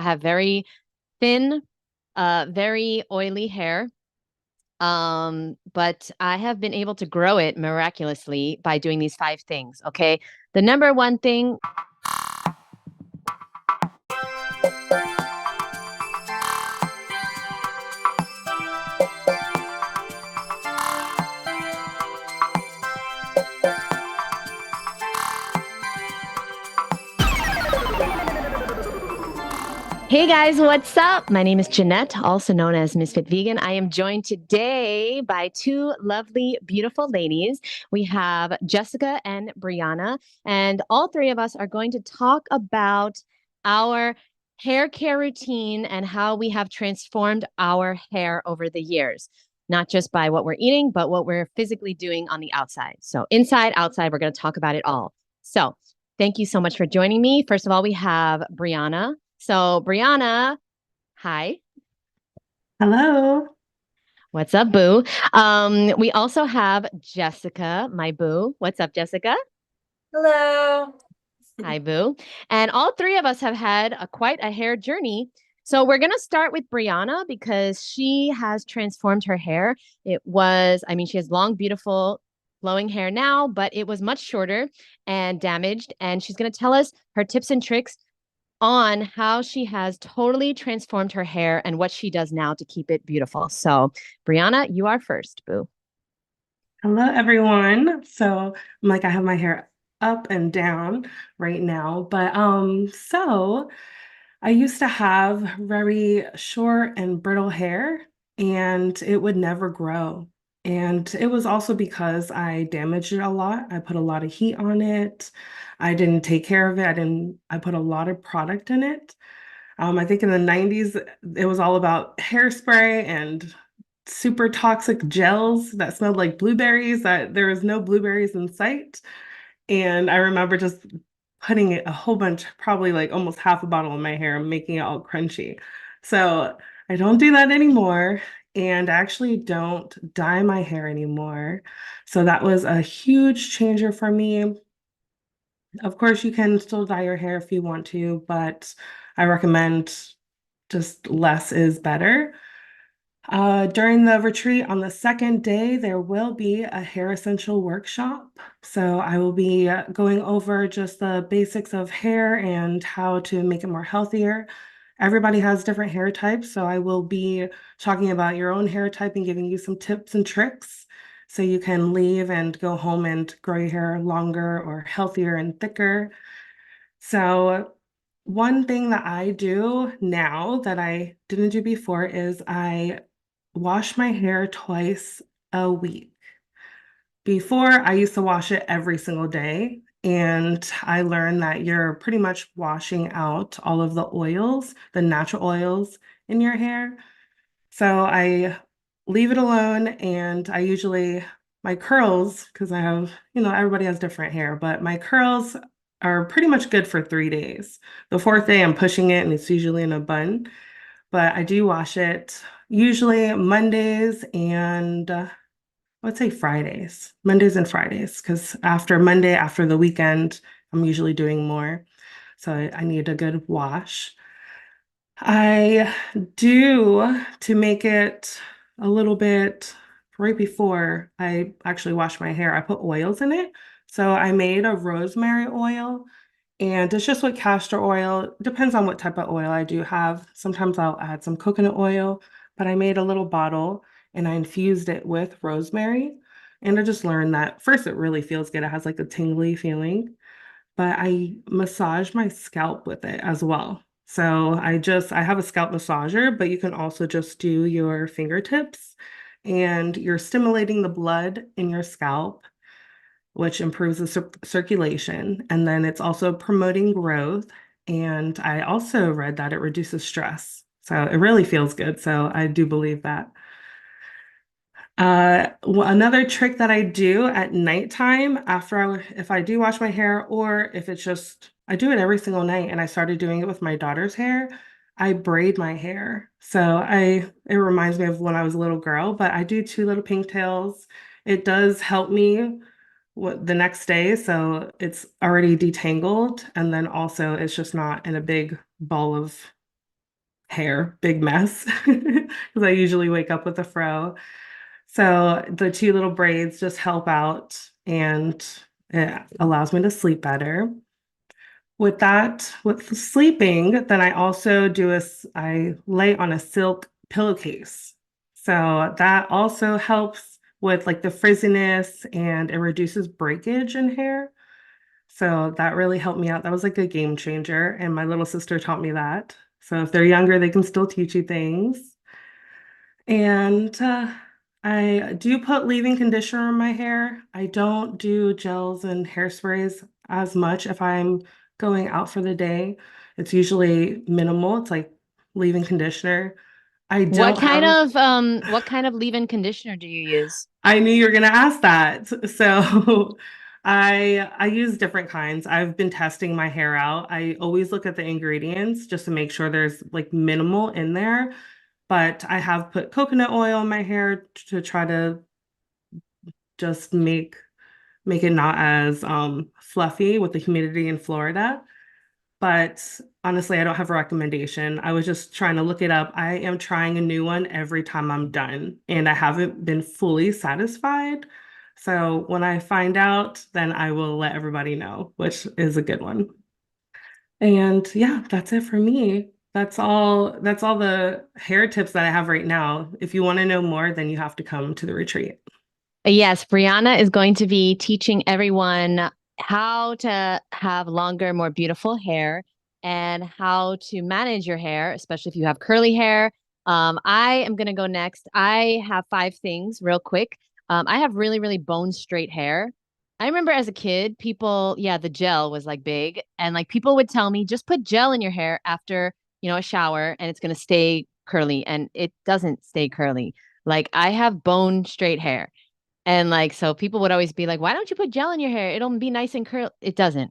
I have very thin, very oily hair. But I have been able to grow it miraculously by doing these five things. Okay. The number one thing. Hey guys, what's up? My name is Jeanette, also known as Misfit Vegan. I am joined today by two lovely, beautiful ladies. We have Jessica and Brianna, and all three of us are going to talk about our hair care routine and how we have transformed our hair over the years, not just by what we're eating, but what we're physically doing on the outside. So, inside, outside, we're going to talk about it all. So, thank you so much for joining me. First of all, we have Brianna. So, Brianna, hi. Hello. What's up, boo? We also have Jessica, my boo. What's up, Jessica? Hello. Hi, boo. And all three of us have had quite a hair journey. So, we're going to start with Brianna because she has transformed her hair. She has long, beautiful, flowing hair now, but it was much shorter and damaged. And she's going to tell us her tips and tricks on how she has totally transformed her hair and what she does now to keep it beautiful. So, Brianna, you are first, boo. Hello, everyone. I have my hair up and down right now, but I used to have very short and brittle hair, and it would never grow. And it was also because I damaged it a lot. I put a lot of heat on it. I didn't take care of it. I put a lot of product in it. I think in the 90s, it was all about hairspray and super toxic gels that smelled like blueberries, that there was no blueberries in sight. And I remember just putting it a whole bunch, probably like almost half a bottle in my hair and making it all crunchy. So I don't do that anymore. And I actually don't dye my hair anymore. So that was a huge changer for me. Of course, you can still dye your hair if you want to, but I recommend just less is better. During the retreat on the second day, there will be a hair essential workshop. So I will be going over just the basics of hair and how to make it more healthier. Everybody has different hair types, so I will be talking about your own hair type and giving you some tips and tricks so you can leave and go home and grow your hair longer or healthier and thicker. So one thing that I do now that I didn't do before is I wash my hair twice a week. Before, I used to wash it every single day, and I learned that you're pretty much washing out all of the oils, the natural oils in your hair. So I leave it alone, and my curls, because everybody has different hair, but my curls are pretty much good for 3 days. The fourth day, I'm pushing it, and it's usually in a bun, but I do wash it usually Mondays and I would say Fridays, Mondays and Fridays, because after Monday, after the weekend, I'm usually doing more. So I need a good wash. I do to make it a little bit right before I actually wash my hair, I put oils in it. So I made a rosemary oil and it's just with castor oil. Depends on what type of oil I do have. Sometimes I'll add some coconut oil, but I made a little bottle and I infused it with rosemary. And I just learned that first, it really feels good. It has like a tingly feeling, but I massage my scalp with it as well. So I have a scalp massager, but you can also just do your fingertips and you're stimulating the blood in your scalp, which improves the circulation. And then it's also promoting growth. And I also read that it reduces stress. So it really feels good. So I do believe that. Another trick that I do at nighttime if I do wash my hair, or if it's just, I do it every single night, and I started doing it with my daughter's hair. I braid my hair. It reminds me of when I was a little girl, but I do two little pigtails. It does help me the next day, so it's already detangled, and then also it's just not in a big ball of hair, big mess, because I usually wake up with a fro. So the two little braids just help out and it allows me to sleep better. With that, with the sleeping, then I also I lay on a silk pillowcase. So that also helps with like the frizziness and it reduces breakage in hair. So that really helped me out. That was like a game changer. And my little sister taught me that. So if they're younger, they can still teach you things. And I do put leave-in conditioner in my hair. I don't do gels and hairsprays as much if I'm going out for the day. It's usually minimal. It's like leave-in conditioner. I don't have, what kind of leave-in conditioner do you use? I knew you were gonna ask that. So I use different kinds. I've been testing my hair out. I always look at the ingredients just to make sure there's like minimal in there. But I have put coconut oil in my hair to try to just make it not as fluffy with the humidity in Florida. But honestly, I don't have a recommendation. I was just trying to look it up. I am trying a new one every time I'm done, and I haven't been fully satisfied. So when I find out, then I will let everybody know, which is a good one. And yeah, that's it for me. That's all the hair tips that I have right now. If you want to know more, then you have to come to the retreat. Yes, Brianna is going to be teaching everyone how to have longer, more beautiful hair and how to manage your hair, especially if you have curly hair. I am going to go next. I have five things real quick. I have really, really bone straight hair. I remember as a kid, people, yeah, the gel was like big, and like people would tell me, just put gel in your hair after, a shower and it's going to stay curly. And it doesn't stay curly. Like I have bone straight hair. And like, so people would always be like, why don't you put gel in your hair? It'll be nice and curl. It doesn't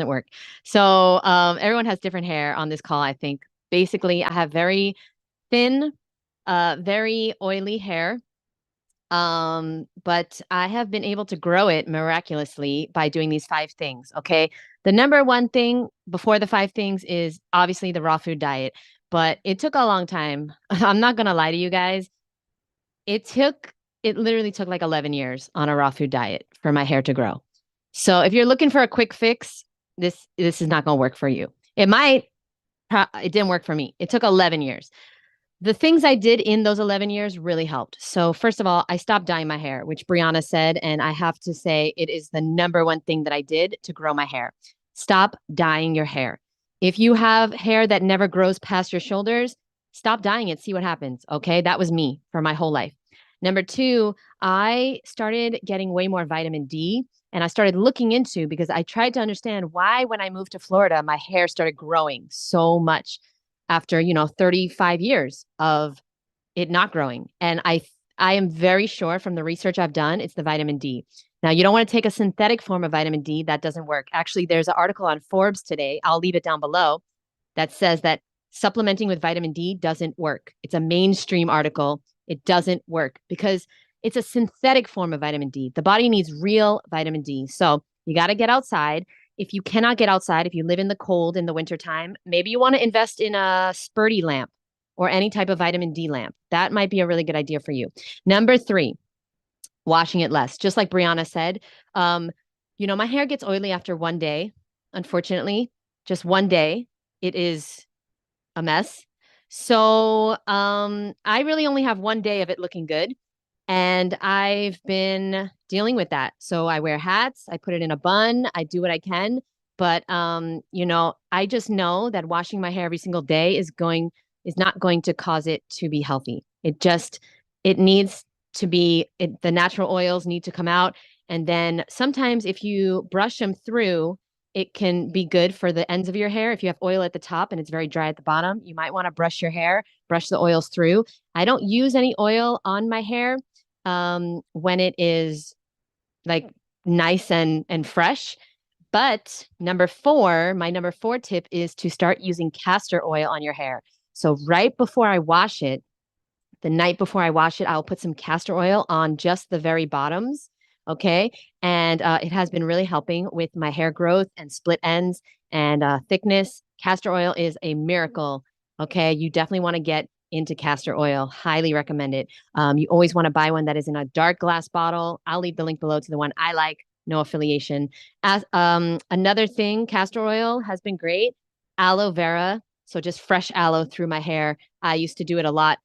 work. So everyone has different hair on this call, I think. Basically, I have very thin, very oily hair. But I have been able to grow it miraculously by doing these five things. Okay. The number one thing before the five things is obviously the raw food diet, but it took a long time. I'm not gonna lie to you guys. It took it literally took like 11 years on a raw food diet for my hair to grow. So if you're looking for a quick fix, this is not going to work for you. It might, it didn't work for me. It took 11 years. The things I did in those 11 years really helped. So first of all, I stopped dyeing my hair, which Brianna said, and I have to say it is the number one thing that I did to grow my hair. Stop dyeing your hair. If you have hair that never grows past your shoulders, stop dyeing it, see what happens. Okay? That was me for my whole life. Number two, I started getting way more vitamin D and I started looking into because I tried to understand why when I moved to Florida, my hair started growing so much after, 35 years of it not growing. And I am very sure from the research I've done, it's the vitamin D. Now, you don't want to take a synthetic form of vitamin D. That doesn't work. Actually, there's an article on Forbes today. I'll leave it down below that says that supplementing with vitamin D doesn't work. It's a mainstream article. It doesn't work because it's a synthetic form of vitamin D. The body needs real vitamin D. So you got to get outside. If you cannot get outside, if you live in the cold in the wintertime, maybe you want to invest in a Spurdy lamp or any type of vitamin D lamp. That might be a really good idea for you. Number three, washing it less. Just like Brianna said, my hair gets oily after one day. Unfortunately, just one day, it is a mess. So I really only have one day of it looking good. And I've been dealing with that. So I wear hats, I put it in a bun, I do what I can. But I just know that washing my hair every single day is not going to cause it to be healthy. It needs to be the natural oils need to come out. And then sometimes if you brush them through, it can be good for the ends of your hair. If you have oil at the top and it's very dry at the bottom, you might want to brush your hair, brush the oils through. I don't use any oil on my hair when it is like nice and fresh. But my number four tip is to start using castor oil on your hair. So right before I wash it, the night before I wash it, I'll put some castor oil on just the very bottoms. Okay. And it has been really helping with my hair growth and split ends and thickness. Castor oil is a miracle Okay, you definitely want to get into castor oil. Highly recommend it. You always want to buy one that is in a dark glass bottle. I'll leave the link below to the one I like. No affiliation. As another thing, castor oil has been great. Aloe vera, so just fresh aloe through my hair. I used to do it a lot.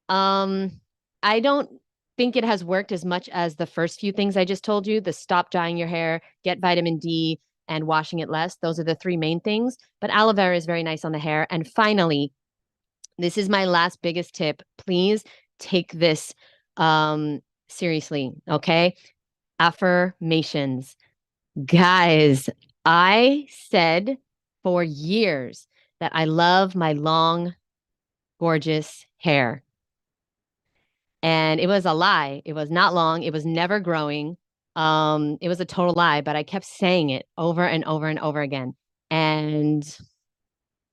I don't think it has worked as much as the first few things I just told you. The stop dyeing your hair, get vitamin D, and washing it less. Those are the three main things. But aloe vera is very nice on the hair. And finally, this is my last biggest tip. Please take this seriously, okay? Affirmations. Guys, I said for years that I love my long, gorgeous hair. And it was a lie. It was not long. It was never growing. It was a total lie, but I kept saying it over and over and over again. And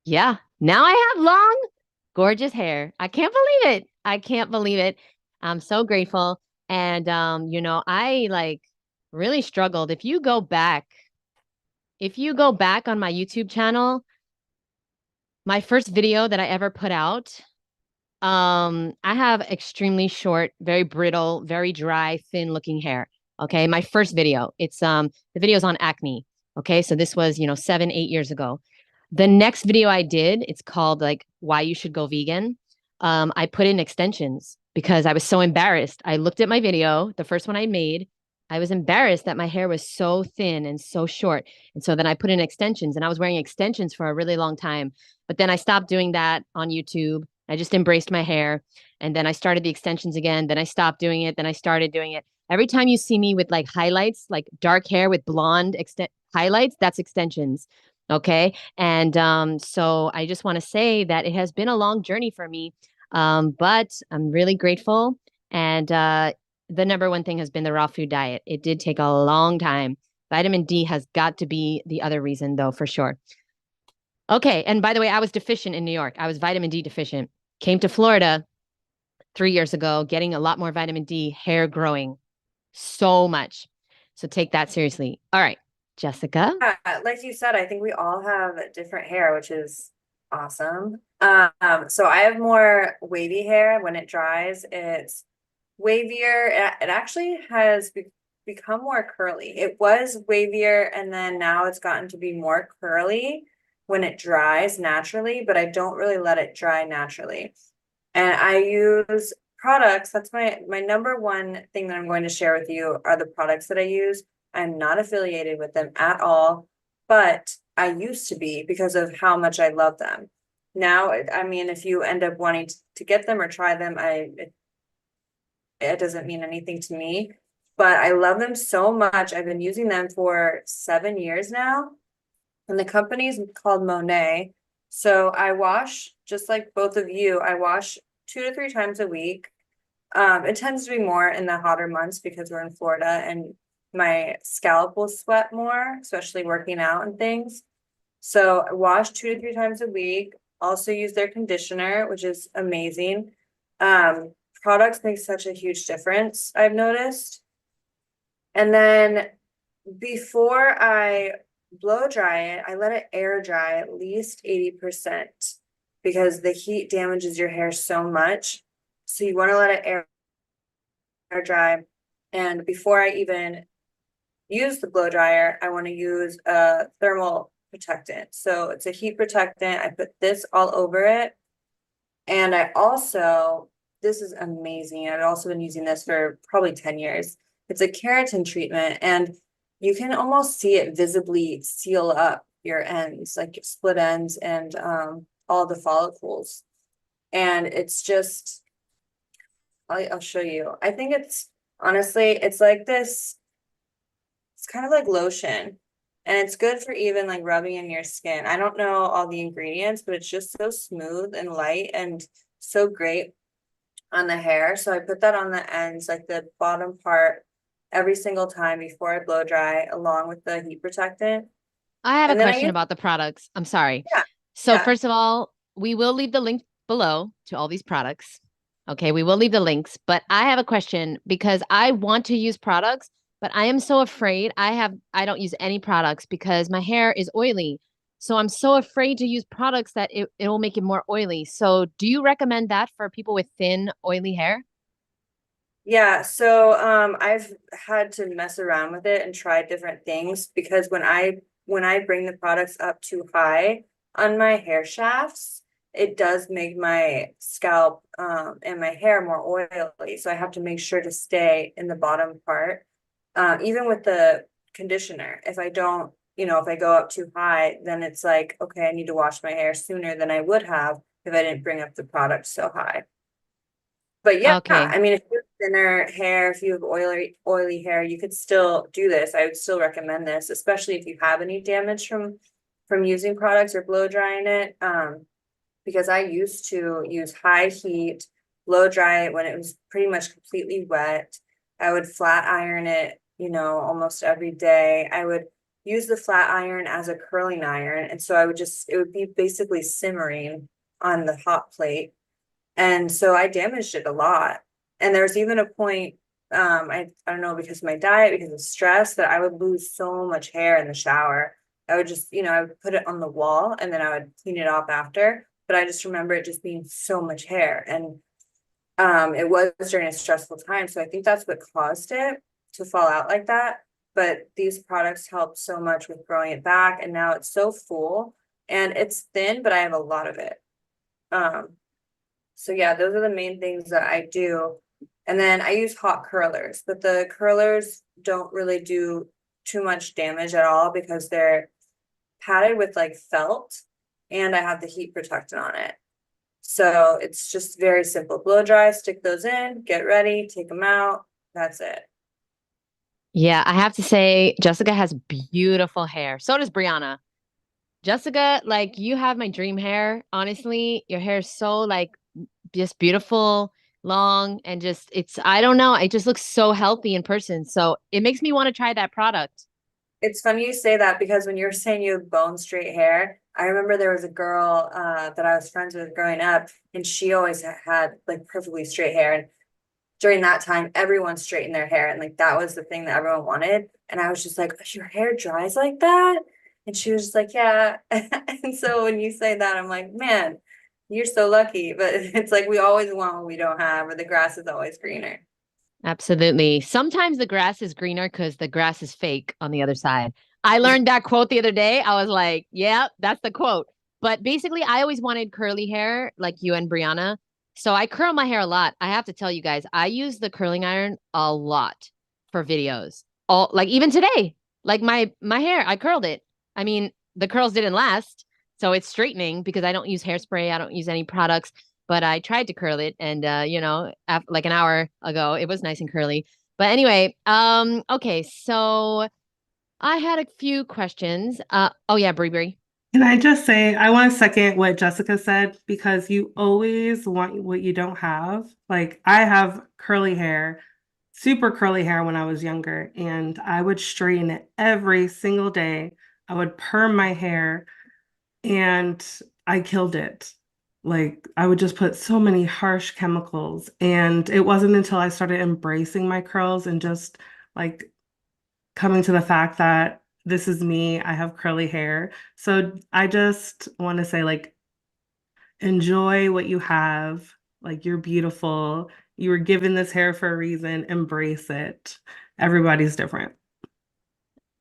yeah, now I have long, gorgeous hair. I can't believe it. I can't believe it. I'm so grateful. And I like really struggled. If you go back on my YouTube channel, my first video that I ever put out, I have extremely short, very brittle, very dry, thin looking hair. Okay. My first video, it's the video's on acne. Okay. So this was, 7, 8 years ago. The next video I did, it's called like why you should go vegan. I put in extensions because I was so embarrassed. I looked at my video, the first one I made. I was embarrassed that my hair was so thin and so short. And so then I put in extensions and I was wearing extensions for a really long time. But then I stopped doing that on YouTube. I just embraced my hair. And then I started the extensions again. Then I stopped doing it. Then I started doing it. Every time you see me with like highlights, like dark hair with blonde highlights, that's extensions. Okay. And so I just want to say that it has been a long journey for me. But I'm really grateful. And the number one thing has been the raw food diet. It did take a long time. Vitamin D has got to be the other reason, though, for sure. Okay. And by the way, I was deficient in New York. I was vitamin D deficient. Came to Florida 3 years ago, getting a lot more vitamin D, hair growing so much. So take that seriously. All right, Jessica. Yeah, like you said, I think we all have different hair, which is awesome. So I have more wavy hair. When it dries, it's wavier. It actually has become more curly. It was wavier, and then now it's gotten to be more curly when it dries naturally, but I don't really let it dry naturally. And I use products. That's my number one thing that I'm going to share with you are the products that I use. I'm not affiliated with them at all, but I used to be because of how much I love them. Now, I mean, if you end up wanting to get them or try them, it doesn't mean anything to me, but I love them so much. I've been using them for 7 years now, and the company's called Monet. So I wash, just like both of you, I wash 2 to 3 times a week. It tends to be more in the hotter months because we're in Florida and my scalp will sweat more, especially working out and things. So I wash 2 to 3 times a week. Also use their conditioner, which is amazing. Products make such a huge difference, I've noticed. And then before I blow dry it, I let it air dry at least 80% because the heat damages your hair so much. So you want to let it air dry. And before I even use the blow dryer, I want to use a thermal protectant. So it's a heat protectant. I put this all over it. And I also, this is amazing. I've also been using this for probably 10 years. It's a keratin treatment, and you can almost see it visibly seal up your ends, like split ends and all the follicles. And it's just, I'll show you. I think it's honestly, it's like this, it's kind of like lotion, and it's good for even like rubbing in your skin. I don't know all the ingredients, but it's just so smooth and light and so great on the hair. So I put that on the ends, like the bottom part, every single time before I blow dry, along with the heat protectant. I have a And then I question use, about the products. I'm sorry. yeah, So, yeah. first of all, we will leave the link below to all these products. Okay, we will leave the links, but I have a question because I want to use products, but I am so afraid. I don't use any products because my hair is oily. So I'm so afraid to use products that it will make it more oily. So do you recommend that for people with thin, oily hair? Yeah, so I've had to mess around with it and try different things because when I bring the products up too high on my hair shafts, it does make my scalp and my hair more oily. So I have to make sure to stay in the bottom part. Even with the conditioner, if I don't, if I go up too high, then it's like, okay, I need to wash my hair sooner than I would have if I didn't bring up the product so high. But yeah, Okay. I mean, if you have thinner hair, if you have oily hair, you could still do this. I would still recommend this, especially if you have any damage from using products or blow drying it. Because I used to use high heat, blow dry it when it was pretty much completely wet. I would flat iron it, almost every day. I would use the flat iron as a curling iron, and so it would be basically simmering on the hot plate, and so I damaged it a lot. And there was even a point, I don't know, because of my diet, because of stress, that I would lose so much hair in the shower. I would just, I would put it on the wall and then I would clean it off after. But I just remember it just being so much hair. And it was during a stressful time. So I think that's what caused it to fall out like that. But these products help so much with growing it back. And now it's so full and it's thin, but I have a lot of it. Um, so yeah, those are the main things that I do. And then I use hot curlers, but the curlers don't really do too much damage at all because they're padded with like felt and I have the heat protectant on it. So it's just very simple. Blow dry, stick those in, get ready, take them out. That's it. Yeah, I have to say, Jessica has beautiful hair. So does Brianna. Jessica, like you have my dream hair. Honestly, your hair is so like just beautiful, long, and just I don't know, it just looks so healthy in person. So it makes me want to try that product. It's funny you say that because when you're saying you have bone straight hair, I remember there was a girl that I was friends with growing up, and she always had like perfectly straight hair. And during that time, everyone straightened their hair, and like that was the thing that everyone wanted. And I was just like, your hair dries like that? And she was just like, yeah. And so when you say that, I'm like, man, you're so lucky. But it's like we always want what we don't have, or the grass is always greener. Absolutely. Sometimes the grass is greener because the grass is fake on the other side. I learned that quote the other day. I was like, yeah, that's the quote. But basically, I always wanted curly hair like you and Brianna. So I curl my hair a lot. I have to tell you guys, I use the curling iron a lot for videos. All like even today, like my hair, I curled it. I mean, the curls didn't last, so it's straightening because I don't use hairspray, I don't use any products, but I tried to curl it and like an hour ago it was nice and curly. But anyway, okay, so I had a few questions. Oh yeah, Brie Brie. Can I just say, I want to second what Jessica said because you always want what you don't have. Like, I have curly hair, super curly hair when I was younger, and I would straighten it every single day. I would perm my hair, and I killed it. Like, I would just put so many harsh chemicals. And it wasn't until I started embracing my curls and just like coming to the fact that this is me, I have curly hair. So I just want to say, like, enjoy what you have. Like, you're beautiful. You were given this hair for a reason. Embrace it. Everybody's different.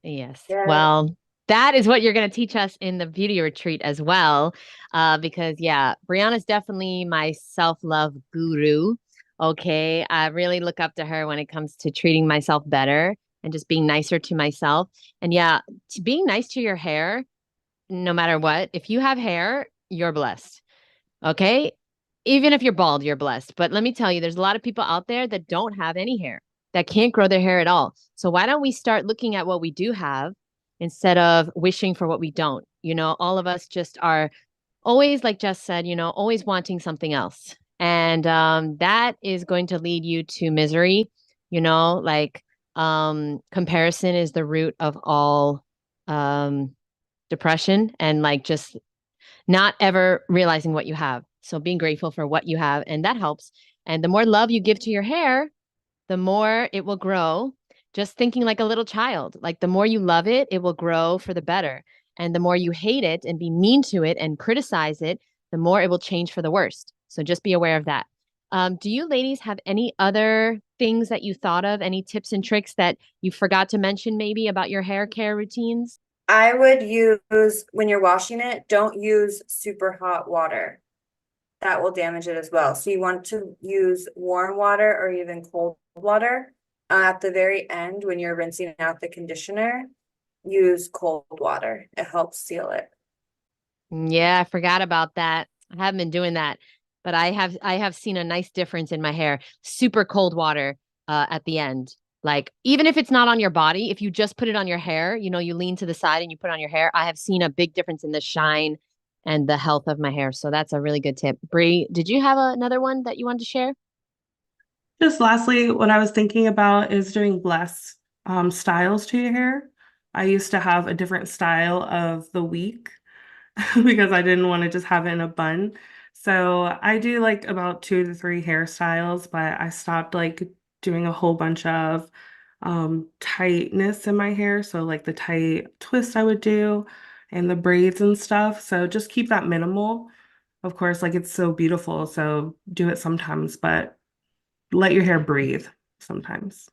Yes. Yeah. Well, that is what you're going to teach us in the beauty retreat as well. Because, yeah, Brianna's definitely my self love guru. Okay. I really look up to her when it comes to treating myself better and just being nicer to myself. And yeah, to being nice to your hair, no matter what, if you have hair, you're blessed. Okay. Even if you're bald, you're blessed. But let me tell you, there's a lot of people out there that don't have any hair, that can't grow their hair at all. So why don't we start looking at what we do have instead of wishing for what we don't? All of us just are always, like Jess said, always wanting something else. And that is going to lead you to misery. Like comparison is the root of all um, depression and like just not ever realizing what you have. So being grateful for what you have, and that helps. And the more love you give to your hair, the more it will grow. Just thinking like a little child, like the more you love it, it will grow for the better. And the more you hate it and be mean to it and criticize it, the more it will change for the worst. So just be aware of that. Do you ladies have any other things that you thought of? Any tips and tricks that you forgot to mention maybe about your hair care routines? I would use, when you're washing it, don't use super hot water. That will damage it as well. So you want to use warm water or even cold water. At the very end, when you're rinsing out the conditioner, use cold water. It helps seal it. Yeah, I forgot about that. I haven't been doing that, but I have seen a nice difference in my hair. Super cold water at the end. Like even if it's not on your body, if you just put it on your hair, you lean to the side and you put it on your hair, I have seen a big difference in the shine and the health of my hair. So that's a really good tip. Bree, did you have another one that you wanted to share? Just lastly, what I was thinking about is doing less styles to your hair. I used to have a different style of the week because I didn't want to just have it in a bun. So I do like about 2 to 3 hairstyles, but I stopped like doing a whole bunch of tightness in my hair. So like the tight twist I would do and the braids and stuff. So just keep that minimal. Of course, like it's so beautiful, so do it sometimes, but let your hair breathe sometimes.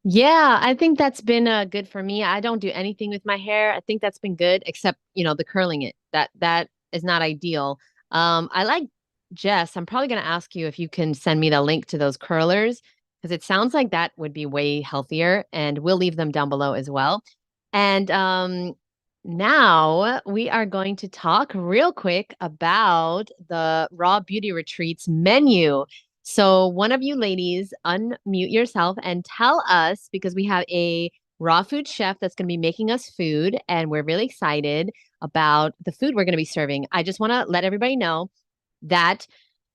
Yeah, I think that's been good for me. I don't do anything with my hair. I think that's been good, except the curling it. That is not ideal. I like Jess. I'm probably gonna ask you if you can send me the link to those curlers because it sounds like that would be way healthier, and we'll leave them down below as well. And now we are going to talk real quick about the Raw Beauty Retreats menu. So, one of you ladies, unmute yourself and tell us because we have a raw food chef that's going to be making us food, and we're really excited about the food we're going to be serving. I just want to let everybody know that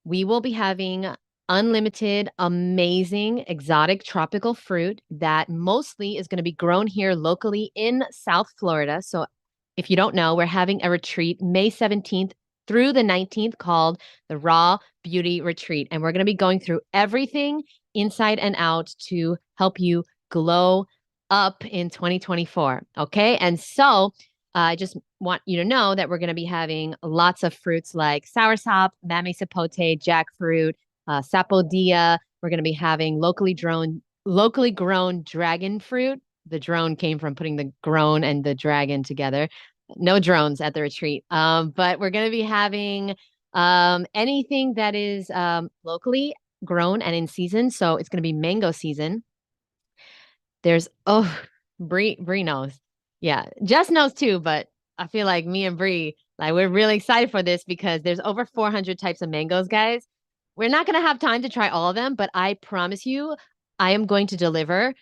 we will be having unlimited, amazing, exotic tropical fruit that mostly is going to be grown here locally in South Florida. So, if you don't know, we're having a retreat May 17th through the 19th called the Raw Beauty Retreat. And we're going to be going through everything inside and out to help you glow up in 2024. Okay. And so I just want you to know that we're going to be having lots of fruits like soursop, mamey sapote, jackfruit, sapodilla. We're going to be having locally grown dragon fruit. The drone came from putting the grown and the dragon together. No drones at the retreat. But we're going to be having anything that is locally grown and in season. So it's going to be mango season. There's Bree knows. Yeah, Jess knows too, but I feel like me and Bree, like we're really excited for this because there's over 400 types of mangoes, guys. We're not going to have time to try all of them, but I promise you, I am going to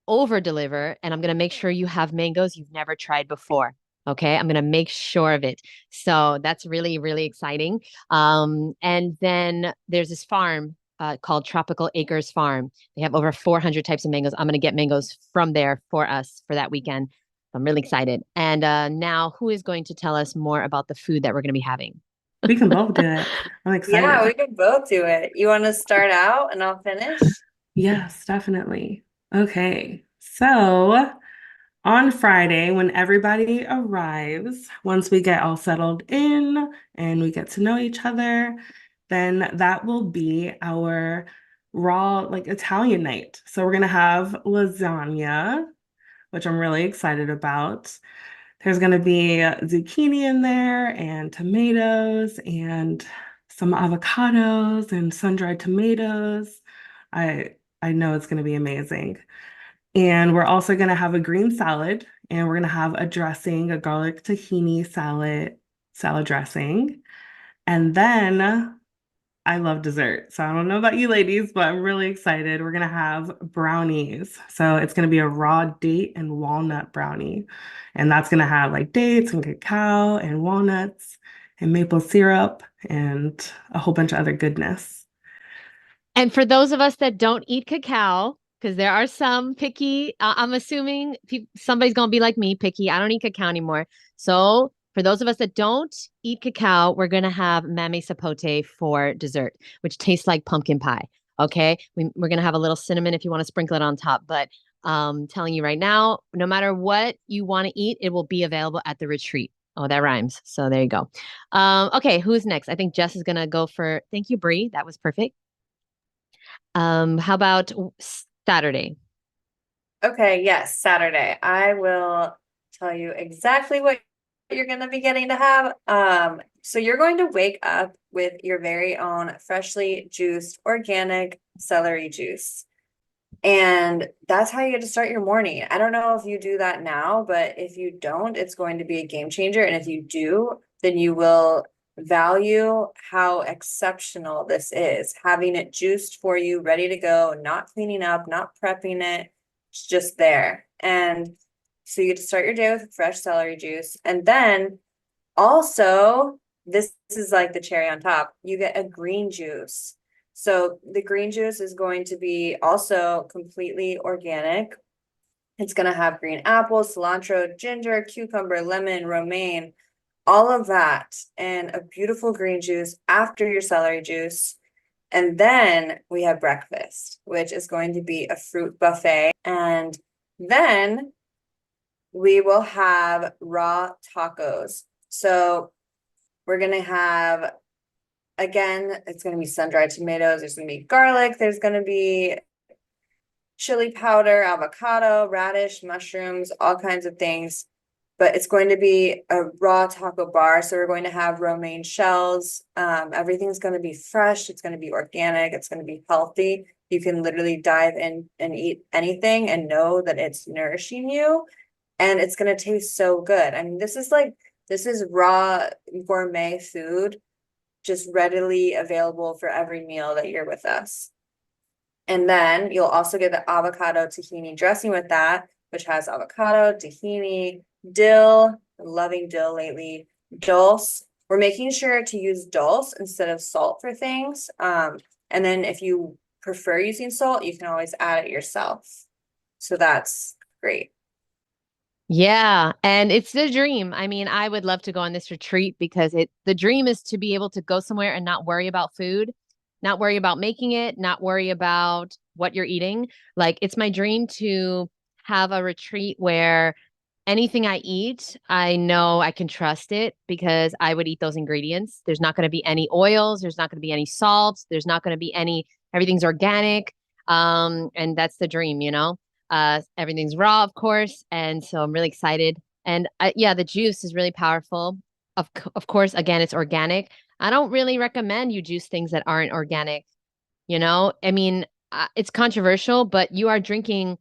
over deliver, and I'm going to make sure you have mangoes you've never tried before. Okay. I'm going to make sure of it. So that's really, really exciting. And then there's this farm called Tropical Acres Farm. They have over 400 types of mangoes. I'm going to get mangoes from there for us for that weekend. I'm really excited. And now, who is going to tell us more about the food that we're going to be having? We can both do it. I'm Yeah, excited. we can both do it. You want to start out and I'll finish? Yes, definitely. Okay. So on Friday, when everybody arrives, once we get all settled in and we get to know each other, then that will be our raw, like Italian night. So we're gonna have lasagna, which I'm really excited about. There's going to be zucchini in there and tomatoes and some avocados and sun-dried tomatoes. I I know it's going to be amazing. And we're also going to have a green salad and we're going to have a dressing, a garlic tahini salad dressing. And then I love dessert. So I don't know about you ladies, but I'm really excited. We're gonna have brownies. So it's gonna be a raw date and walnut brownie. And that's gonna have like dates and cacao and walnuts and maple syrup and a whole bunch of other goodness. And for those of us that don't eat cacao, because there are some picky, I'm assuming somebody's going to be like me, picky. I don't eat cacao anymore. So for those of us that don't eat cacao, we're going to have mamey sapote for dessert, which tastes like pumpkin pie. Okay. We're going to have a little cinnamon if you want to sprinkle it on top. But Telling you right now, no matter what you want to eat, it will be available at the retreat. Oh, that rhymes. So there you go. Okay, who's next? I think Jess is gonna go for. Thank you, Bree. That was perfect. How about Saturday? Okay, yes, Saturday. I will tell you exactly what you're going to be getting to have. So you're going to wake up with your very own freshly juiced organic celery juice. And that's how you get to start your morning. I don't know if you do that now, but if you don't, it's going to be a game changer. And if you do, then you will value how exceptional this is. Having it juiced for you, ready to go, not cleaning up, not prepping it, it's just there. And so you get to start your day with fresh celery juice. And then also, this is like the cherry on top, you get a green juice. So the green juice is going to be also completely organic. It's going to have green apple, cilantro, ginger, cucumber, lemon, romaine, all of that, and a beautiful green juice after your celery juice. And then we have breakfast, which is going to be a fruit buffet. And then we will have raw tacos. So we're going to have, again, it's going to be sun-dried tomatoes. There's going to be garlic. There's going to be chili powder, avocado, radish, mushrooms, all kinds of things. But it's going to be a raw taco bar. So we're going to have romaine shells. Everything's going to be fresh. It's going to be organic. It's going to be healthy. You can literally dive in and eat anything and know that it's nourishing you. And it's going to taste so good. I mean, this is raw gourmet food, just readily available for every meal that you're with us. And then you'll also get the avocado tahini dressing with that, which has avocado, tahini, dill. I'm loving dill lately. Dulse. We're making sure to use dulse instead of salt for things. And then if you prefer using salt, you can always add it yourself. So that's great. Yeah, and it's the dream. I mean, I would love to go on this retreat because the dream is to be able to go somewhere and not worry about food, not worry about making it, not worry about what you're eating. Like it's my dream to have a retreat where anything I eat, I know I can trust it because I would eat those ingredients. There's not going to be any oils, there's not going to be any salts, there's not going to be any everything's organic. And that's the dream, you know. Everything's raw, of course, and so I'm really excited. And yeah, the juice is really powerful. Of course, again, it's organic. I don't really recommend you juice things that aren't organic. You know, I mean, it's controversial, but you are drinking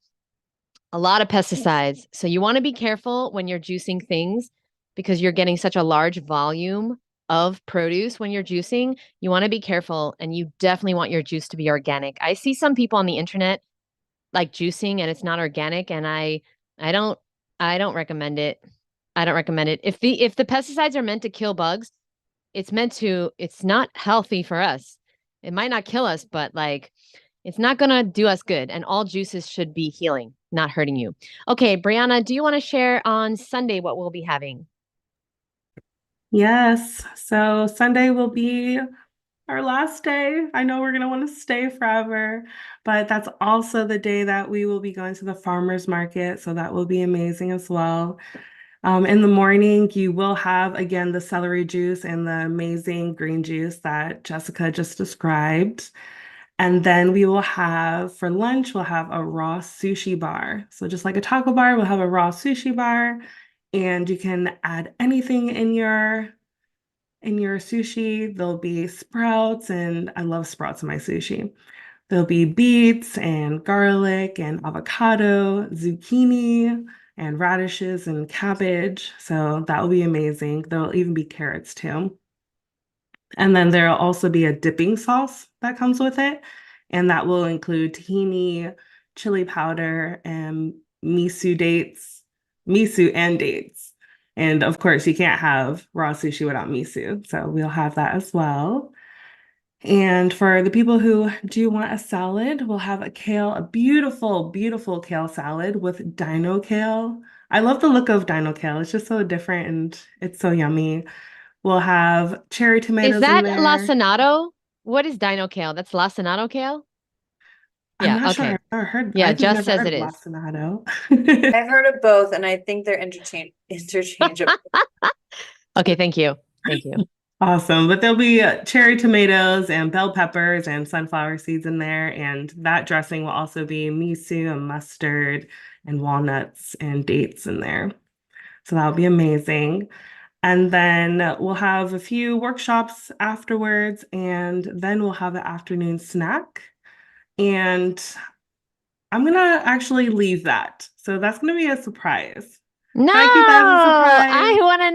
a lot of pesticides. So you want to be careful when you're juicing things because you're getting such a large volume of produce when you're juicing. You want to be careful and you definitely want your juice to be organic. I see some people on the internet like juicing and it's not organic and I don't I don't recommend it. I don't recommend it. If the pesticides are meant to kill bugs, it's not healthy for us. It might not kill us, but like it's not going to do us good and all juices should be healing, not hurting you. Okay, Brianna, do you want to share on Sunday what we'll be having? Yes. So Sunday will be our last day. I know we're going to want to stay forever, but that's also the day that we will be going to the farmers market. So that will be amazing as well. In the morning, you will have again the celery juice and the amazing green juice that Jessica just described. And then we will have for lunch, we'll have a raw sushi bar. So just like a taco bar, we'll have a raw sushi bar, and you can add anything in your sushi. There'll be sprouts, and I love sprouts in my sushi. There'll be beets and garlic and avocado, zucchini and radishes and cabbage. So that will be amazing. There'll even be carrots too. And then there'll also be a dipping sauce that comes with it. And that will include tahini, chili powder, and miso and dates. And of course, you can't have raw sushi without miso. So we'll have that as well. And for the people who do want a salad, we'll have a beautiful, beautiful kale salad with dino kale. I love the look of dino kale. It's just so different and it's so yummy. We'll have cherry Is tomatoes in that there. lacinato? What is dino kale? That's lacinato kale? I'm Yeah, not sure. okay. I've never heard. Yeah, I've Just never says heard it of is. lacinato. I've heard of both, and I think they're interchangeable. Okay, thank you. Thank you. Awesome. But there'll be cherry tomatoes and bell peppers and sunflower seeds in there. And that dressing will also be miso and mustard and walnuts and dates in there. So that'll be amazing. And then we'll have a few workshops afterwards, and then we'll have an afternoon snack. And I'm gonna actually leave that. So that's gonna be a surprise. No, Can I keep that as a I surprise? want to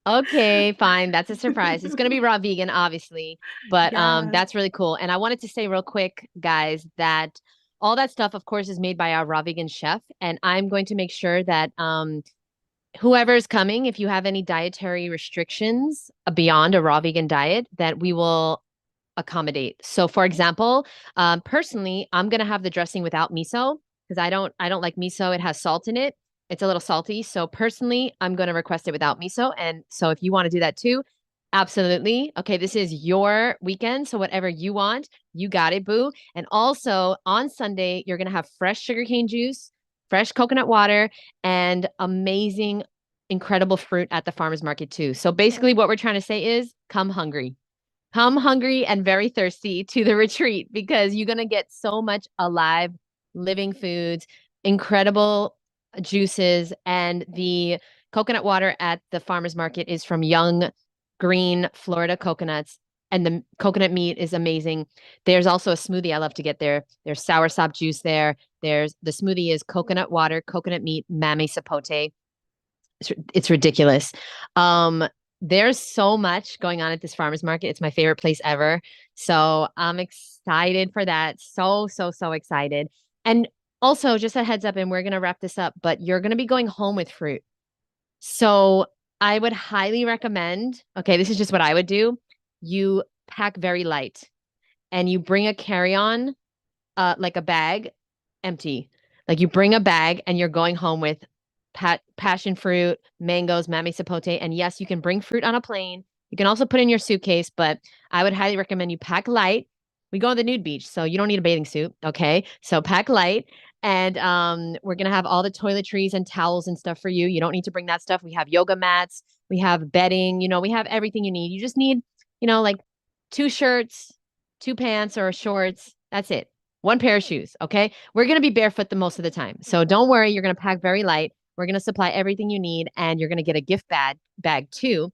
know. Okay, fine. That's a surprise. It's going to be raw vegan, obviously, but Yes. that's really cool. And I wanted to say real quick, guys, that all that stuff, of course, is made by our raw vegan chef, and I'm going to make sure that whoever is coming, if you have any dietary restrictions beyond a raw vegan diet, that we will accommodate. So, for example, personally, I'm gonna have the dressing without miso because I don't like miso. It has salt in it. It's a little salty. So personally, I'm gonna request it without miso. And so if you want to do that too, absolutely. Okay, this is your weekend. So whatever you want, you got it, boo. And also on Sunday, you're gonna have fresh sugarcane juice, fresh coconut water, and amazing, incredible fruit at the farmer's market too. So basically, what we're trying to say is come hungry. Come hungry and very thirsty to the retreat because you're going to get so much alive, living foods, incredible juices, and the coconut water at the farmer's market is from young, green Florida coconuts. And the coconut meat is amazing. There's also a smoothie I love to get there. There's soursop juice there. There's the smoothie is coconut water, coconut meat, mamey sapote. It's ridiculous. Um, there's so much going on at this farmers market. It's my favorite place ever. So I'm excited for that. So, so, so excited. And also, just a heads up, and we're going to wrap this up, but you're going to be going home with fruit. So I would highly recommend, okay, this is just what I would do. You pack very light and you bring a carry-on, like a bag empty. Like you bring a bag and you're going home with passion fruit, mangoes, mamey sapote, and yes, you can bring fruit on a plane. You can also put in your suitcase, but I would highly recommend you pack light. We go to the nude beach, so you don't need a bathing suit, okay? So pack light, and we're gonna have all the toiletries and towels and stuff for you. You don't need to bring that stuff. We have yoga mats, we have bedding. We have everything you need. You just need, like 2 shirts, 2 pants or shorts. That's it. One pair of shoes, okay? We're going to be barefoot the most of the time. So don't worry, you're going to pack very light. We're going to supply everything you need and you're going to get a gift bag too.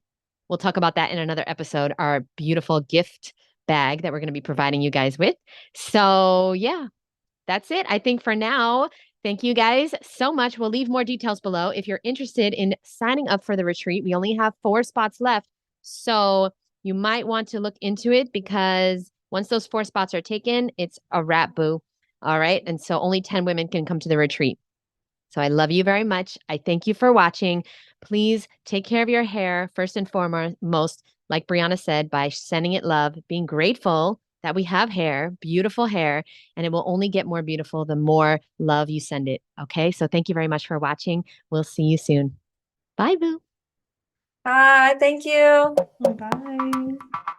We'll talk about that in another episode, our beautiful gift bag that we're going to be providing you guys with. So, yeah, that's it. I think for now, thank you guys so much. We'll leave more details below. If you're interested in signing up for the retreat, we only have 4 spots left. So you might want to look into it because once those 4 spots are taken, it's a wrap, boo. All right. And so only 10 women can come to the retreat. So I love you very much. I thank you for watching. Please take care of your hair first and foremost, like Brianna said, by sending it love, being grateful that we have hair, beautiful hair, and it will only get more beautiful the more love you send it. Okay. So thank you very much for watching. We'll see you soon. Bye, boo. Hi, thank you. Bye.